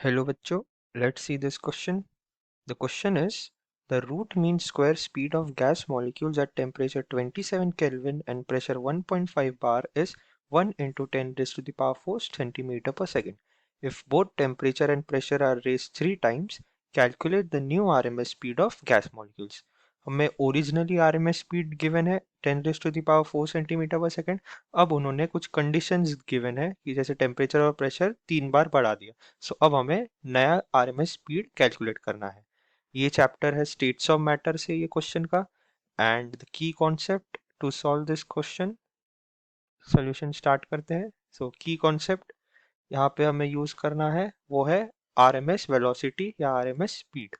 Hello bachcho, let's see this question. The question is, the root mean square speed of gas molecules at temperature 27 Kelvin and pressure 1.5 bar is 1 into 10 raised to the power 4 centimeter per second. If both temperature and pressure are raised 3 times, calculate the new RMS speed of gas molecules. हमें originally RMS speed given है 10 raise to the power 4 centimetre per second. अब उन्होंने कुछ conditions given है कि जैसे temperature और pressure 3 बार बढ़ा दिया। सो अब हमें नया आरएमएस स्पीड कैलकुलेट करना है। ये चैप्टर है स्टेट्स ऑफ मैटर से ये क्वेश्चन का। And the key concept to solve this question, solution start करते हैं। सो की कॉन्सेप्ट यहाँ पे हमें यूज करना है वो है आरएमएस वेलोसिटी या आरएमएस स्पीड।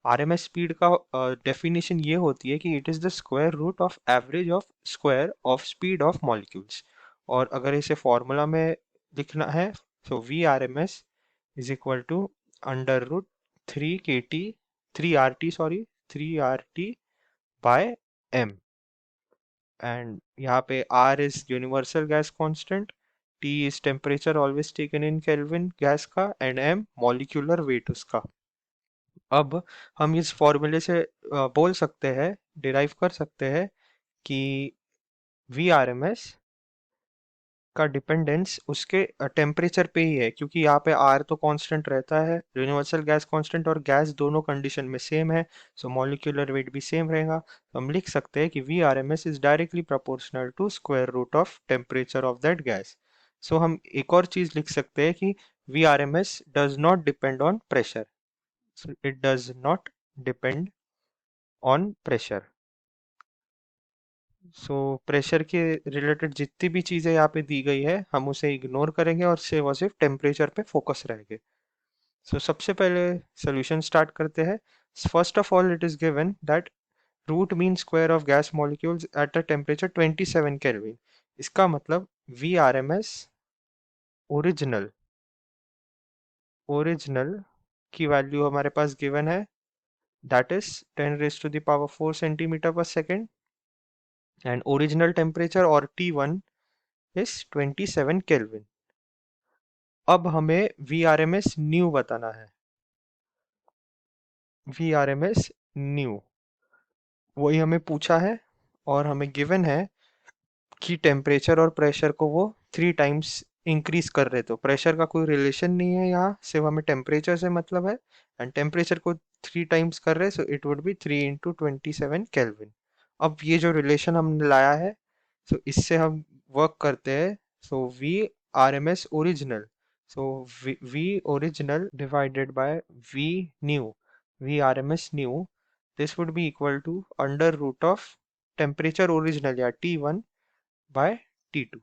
आरएमएस स्पीड का डेफिनेशन ये होती है कि it is the square root of average of square of speed of molecules. और अगर इसे फॉर्मूला में लिखना है so V R M S is equal to under root 3 R T sorry 3 RT by M. And यहाँ पे R is universal gas constant, T is temperature always taken in kelvin gas का, and M molecular weight उसका। अब हम इस फॉर्मूले से बोल सकते हैं, डिराइव कर सकते हैं कि वी आर एम एस का डिपेंडेंस उसके टेम्परेचर पे ही है, क्योंकि यहाँ पे आर तो कांस्टेंट रहता है, यूनिवर्सल गैस कांस्टेंट, और गैस दोनों कंडीशन में सेम है, सो मॉलिक्यूलर वेट भी सेम रहेगा। तो हम लिख सकते हैं कि V R M S is directly proportional to square root of temperature of that gas. So हम एक और चीज लिख सकते हैं कि V R M S does not depend on pressure, so it does not depend on pressure। So pressure के related जितनी भी चीजें यहाँ पे दी गई है हम उसे इग्नोर करेंगे और सिर्फ और सिर्फ टेम्परेचर पे फोकस रहेंगे। सो सबसे पहले सोल्यूशन स्टार्ट करते हैं। First of all it is given that root mean square of gas molecules at a temperature 27 kelvin. इसका मतलब V R M S original original की वैल्यू हमारे पास गिवन है, that is 10 raise to the power 4 centimetre per second, and original temperature or T1 is 27 Kelvin। अब हमें VRMS new बताना है। VRMS न्यू वही हमें पूछा है, और हमें गिवन है कि टेम्परेचर और प्रेशर को वो 3 टाइम्स इंक्रीज कर रहे, तो प्रेशर का कोई रिलेशन नहीं है यहाँ, सिर्फ हमें टेम्परेचर से मतलब है। एंड टेम्परेचर को 3 टाइम्स कर रहे, so it would be 3 × 27 kelvin. अब ये जो रिलेशन हमने लाया है, सो इससे हम वर्क करते हैं। So V R M S original, so V original divided by V new, V R M S new, this would be equal to under root of temperature original या T1 by T2।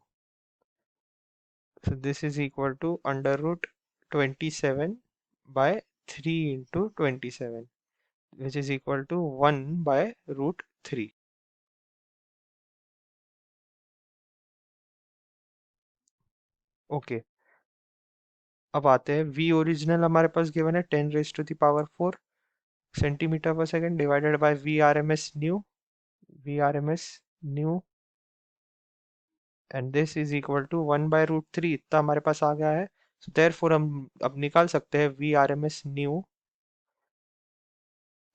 So this is equal to under root 27 by 3 into 27, which is equal to 1 by root 3। Okay, अब आते हैं V original हमारे पास given है 10 raise to the power 4 centimetre per second divided by V R M S new, V R M S new, and this is equal to 1 by root 3, इतना हमारे पास आ गया है। सो देयरफॉर हम अब निकाल सकते हैं V R M S new,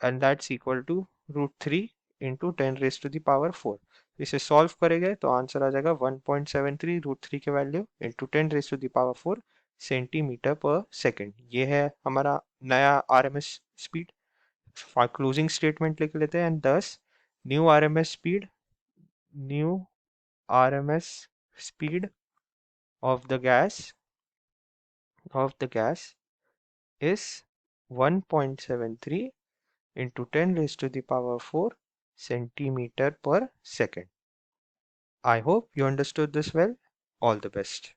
and that's equal to root 3 into 10 raise to the power 4। इसे सॉल्व करेंगे तो आंसर आ जाएगा 1.73 रूट 3 के value into 10 raise to the power 4 centimetre per second. ये है हमारा नया R M S speed. Closing statement लिख लेते हैं, and thus new R M S speed, new R M S speed of the gas is 1.73 into 10 raised to the power 4 centimeter per second। I hope you understood this well. All the best.